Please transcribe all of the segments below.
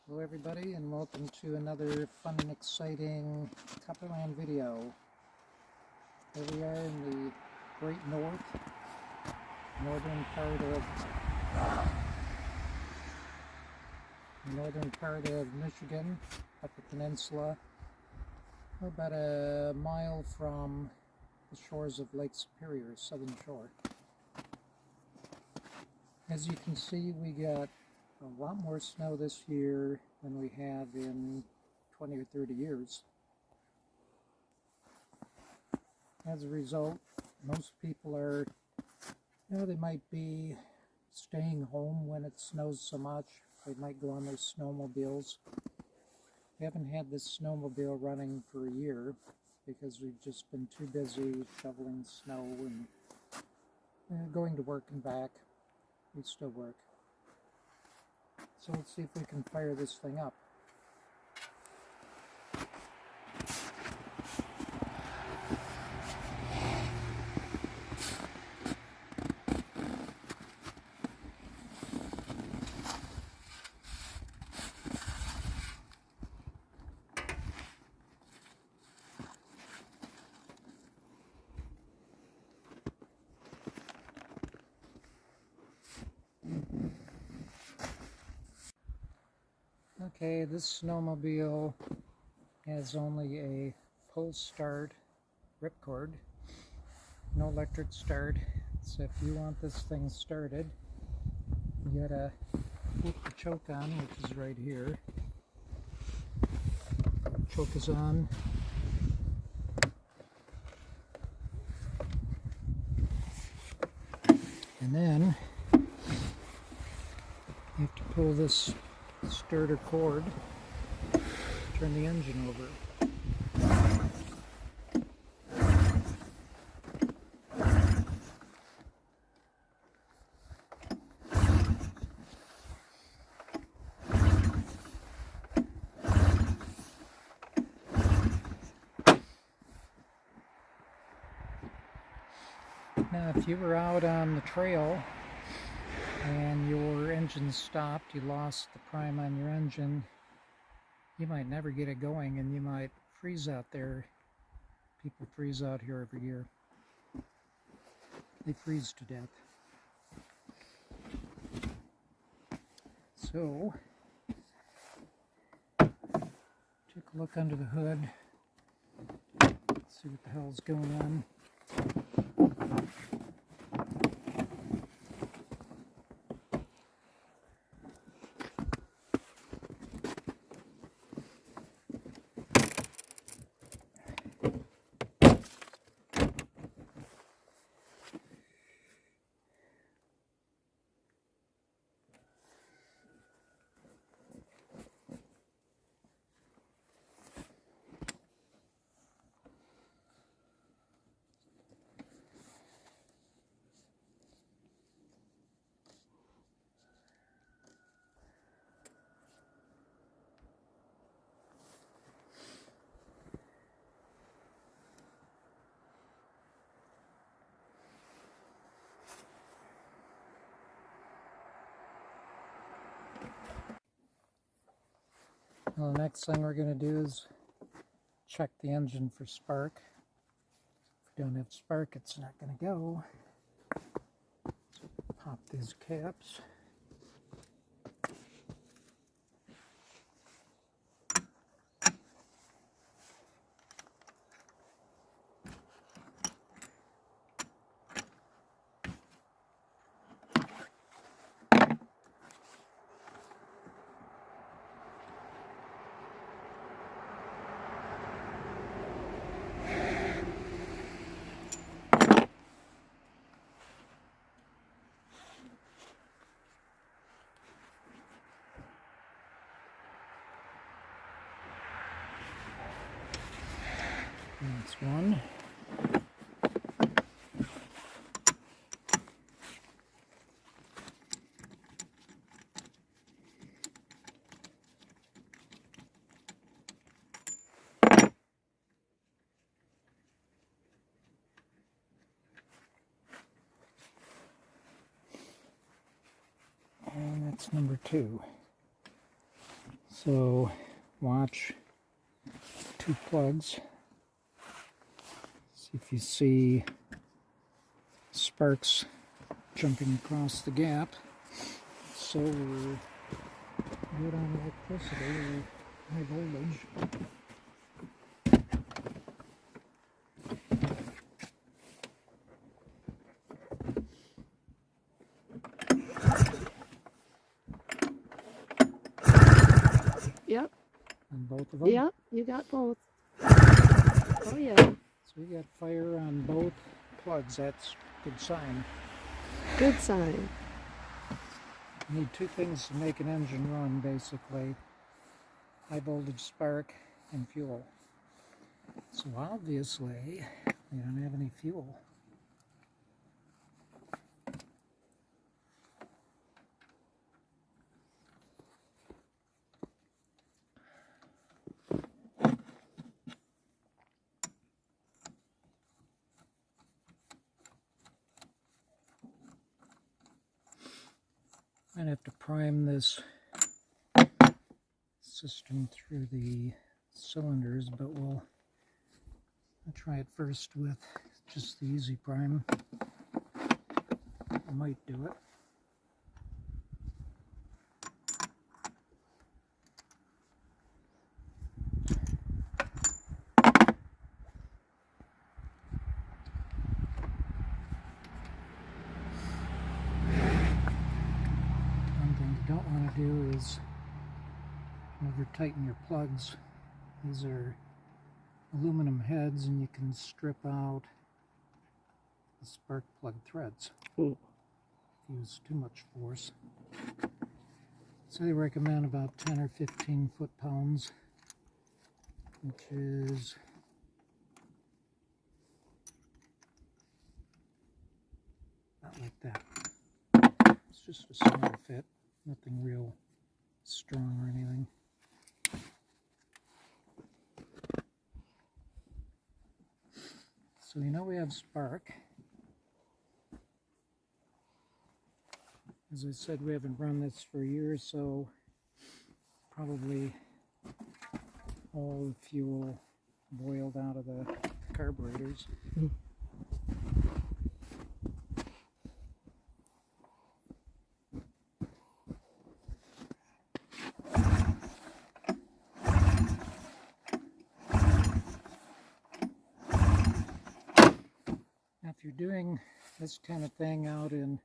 Hello everybody, and welcome to another fun and exciting Copperland video. Here we are in the great northern part of Michigan, Upper Peninsula. We're about a mile from the shores of Lake Superior, southern shore. As you can see, we got a lot more snow this year than we have in 20 or 30 years. As a result, most people are, they might be staying home when it snows so much. They might go on their snowmobiles. We haven't had this snowmobile running for a year because we've just been too busy shoveling snow and going to work and back. We still work. So let's see if we can fire this thing up. Okay, this snowmobile has only a pull start ripcord, no electric start. So if you want this thing started, you gotta put the choke on, which is right here. Choke is on. And then you have to pull this starter cord, turn the engine over. Now, if you were out on the trail and your engine stopped, you lost the prime on your engine, you might never get it going and you might freeze out there. People freeze out here every year. They freeze to death. So, take a look under the hood, see what the hell's going on. Well, the next thing we're going to do is check the engine for spark. If we don't have spark, it's not going to go. So pop these caps. That's one. And that's number two. So watch 2 plugs. See if you see sparks jumping across the gap. So we're good on electricity or high voltage. Yep. On both of them? Yep, you got both. Oh yeah. So we got fire on both plugs. That's a good sign. Good sign. You need 2 things to make an engine run, basically. High voltage spark and fuel. So obviously, we don't have any fuel. I'd have to prime this system through the cylinders, but I'll try it first with just the easy prime. I might do it. One thing you don't want to do is over tighten your plugs. These are aluminum heads and you can strip out the spark plug threads. Ooh. Use too much force. So they recommend about 10 or 15 foot-pounds, which is not like that. It's just a small fit, nothing real strong or anything. So you know we have spark. As I said, we haven't run this for years, so probably all the fuel boiled out of the carburetors. Mm. Now, if you're doing this kind of thing out in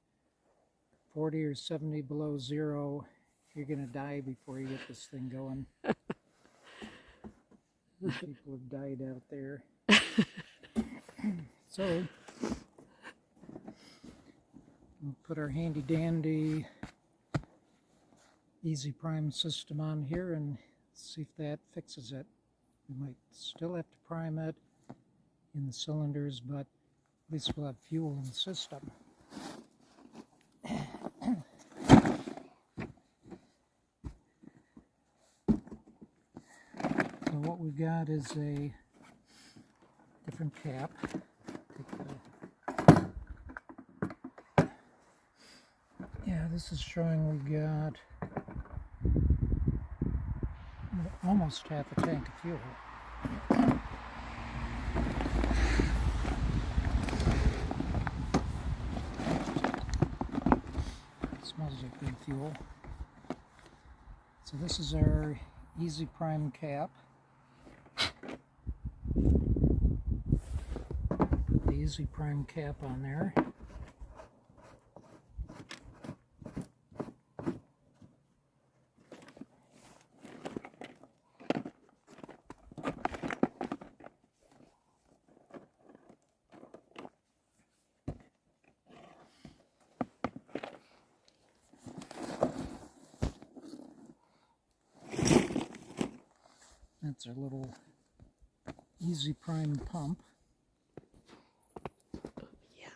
40 or 70 below zero, you're going to die before you get this thing going. People have died out there. So, we'll put our handy dandy easy prime system on here and see if that fixes it. We might still have to prime it in the cylinders, but at least we'll have fuel in the system. So what we've got is a different cap. Yeah, this is showing we've got almost half a tank of fuel. Smells like good fuel. So this is our easy prime cap. Put the easy prime cap on there. That's our little easy prime pump. Yeah.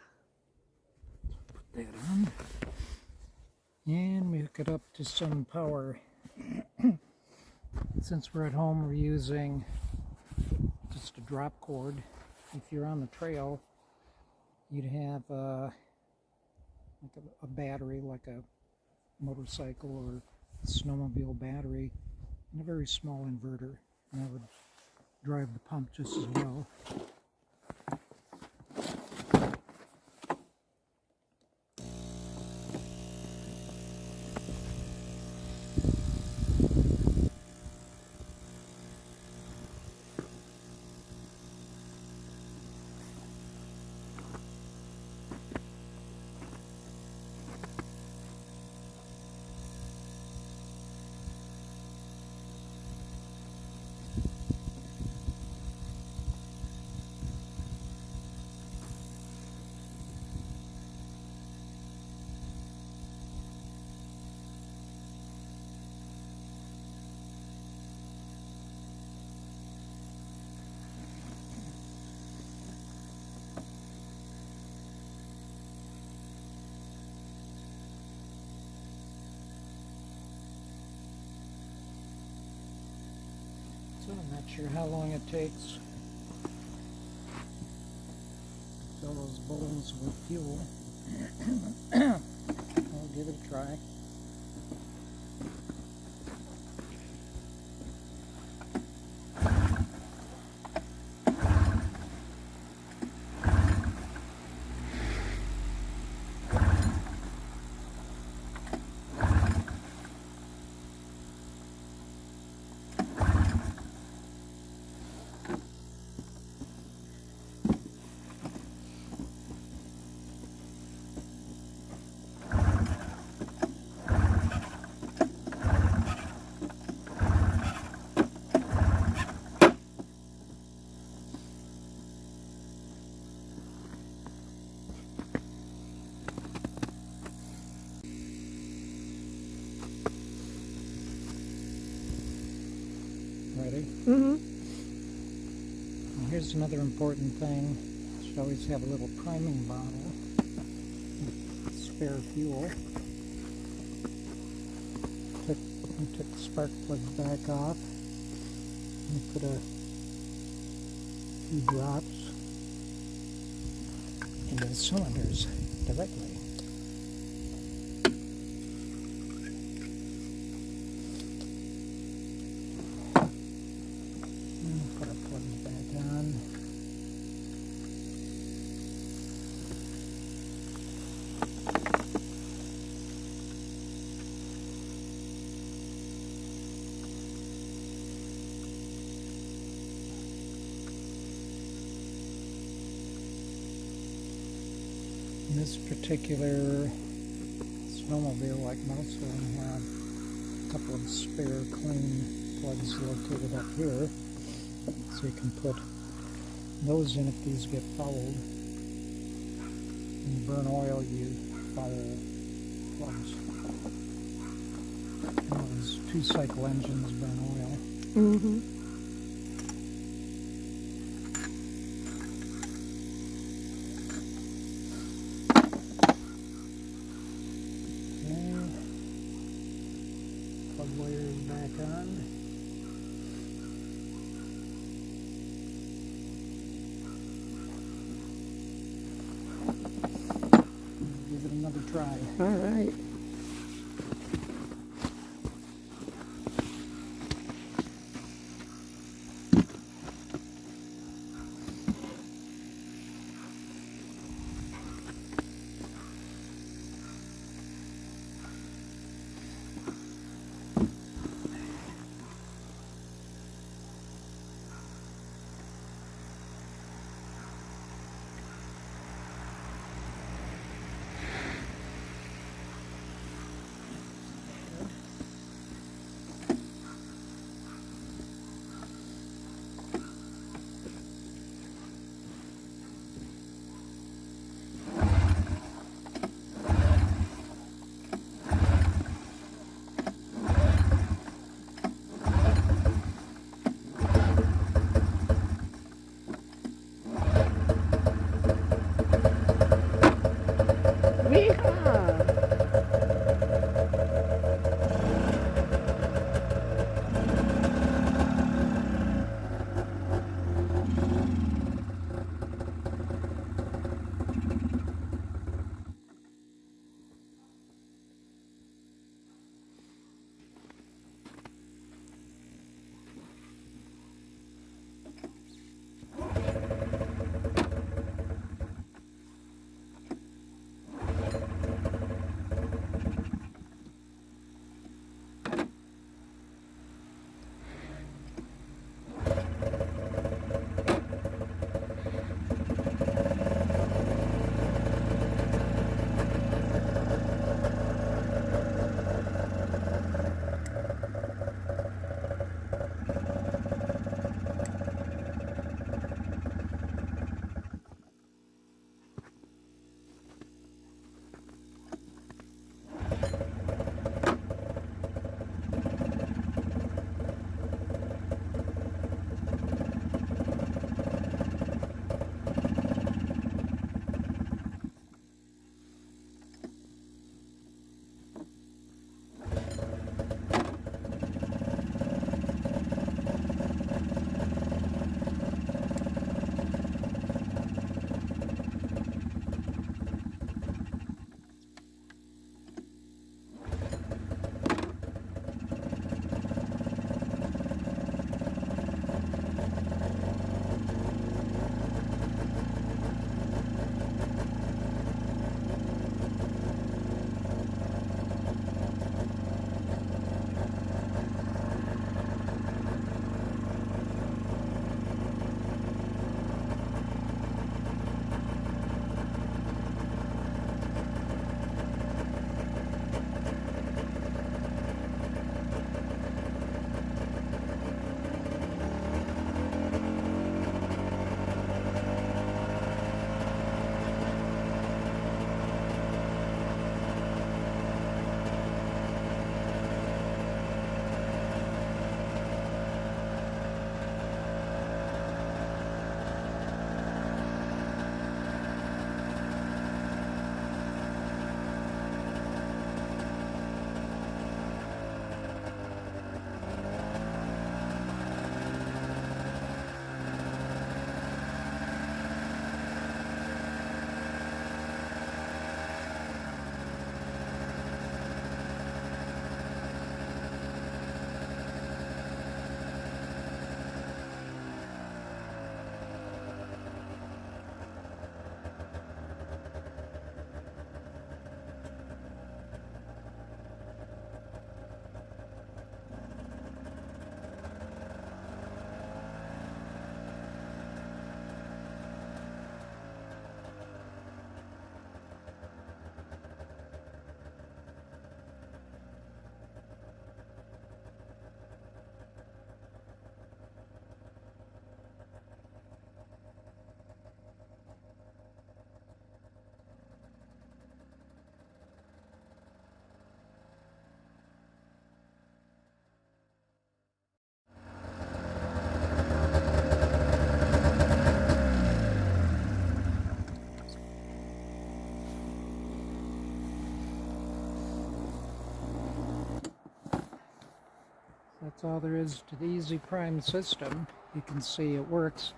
Put that on. And we hook it up to some power. Since we're at home, we're using just a drop cord. If you're on the trail, you'd have like a battery, like a motorcycle or snowmobile battery. and a very small inverter, and that would drive the pump just as well. So I'm not sure how long it takes. Fill those bowls with fuel. I'll give it a try. Ready? Mm-hmm. And here's another important thing. You should always have a little priming bottle with spare fuel. Took the spark plugs back off. And put a few drops into the cylinders directly. Put our plugs back on. In this particular snowmobile, like most of them, have a couple of spare clean plugs located up here. So you can put those in if these get fouled. When you burn oil, you fire the plugs. Those two-cycle engines burn oil. Mm-hmm. Okay. Plug wires back on. Give it another try. All right. all there is to the Easy Prime system. You can see it works.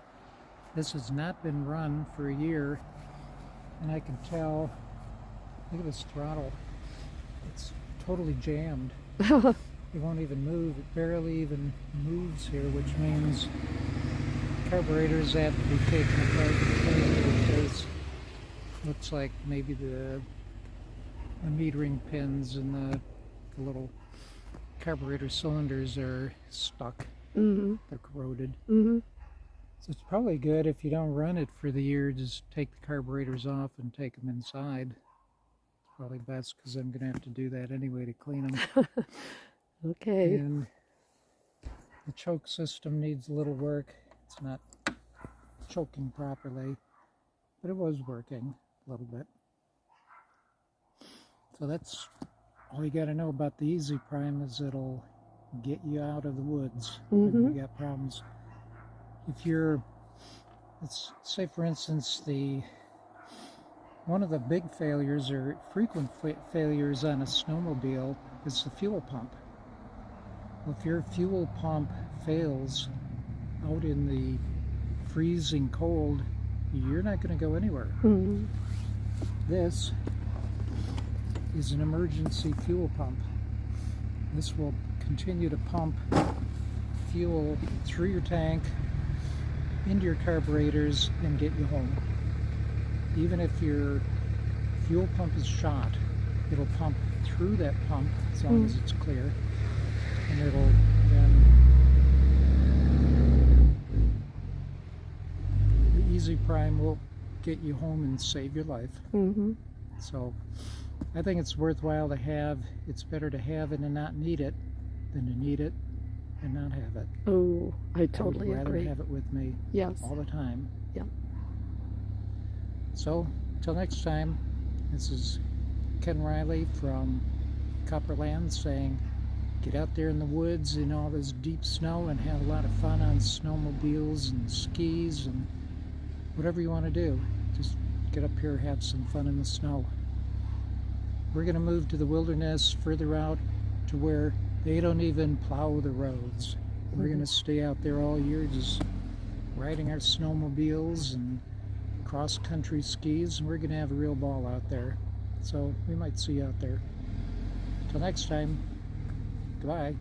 This has not been run for a year, and I can tell, look at this throttle. It's totally jammed. It won't even move. It barely even moves here, which means carburetors have to be taken apart and cleaned, because looks like maybe the metering pins and the little carburetor cylinders are stuck. Mm-hmm. They're corroded. Mm-hmm. So it's probably good if you don't run it for the year, just take the carburetors off and take them inside. It's probably best, because I'm going to have to do that anyway to clean them. Okay. And the choke system needs a little work. It's not choking properly, but it was working a little bit. So that's all you got to know about the Easy Prime, is it'll get you out of the woods when you got problems. If you're, let's say for instance, one of the big failures or frequent failures on a snowmobile is the fuel pump. Well, if your fuel pump fails out in the freezing cold, you're not going to go anywhere. Mm-hmm. This is an emergency fuel pump. This will continue to pump fuel through your tank, into your carburetors, and get you home. Even if your fuel pump is shot, it'll pump through that pump as long as it's clear, and it'll then, the Easy Prime will get you home and save your life. Mm-hmm. So I think it's worthwhile to have. It's better to have it and not need it than to need it and not have it. Oh, I totally I would rather agree. have it with me Yes. all the time. Yeah. So, till next time, this is Ken Rieli from Copperland saying, get out there in the woods in all this deep snow and have a lot of fun on snowmobiles and skis and whatever you want to do. Just get up here, have some fun in the snow. We're going to move to the wilderness further out to where they don't even plow the roads. We're going to stay out there all year just riding our snowmobiles and cross-country skis, and we're going to have a real ball out there. So we might see you out there. Till next time, goodbye.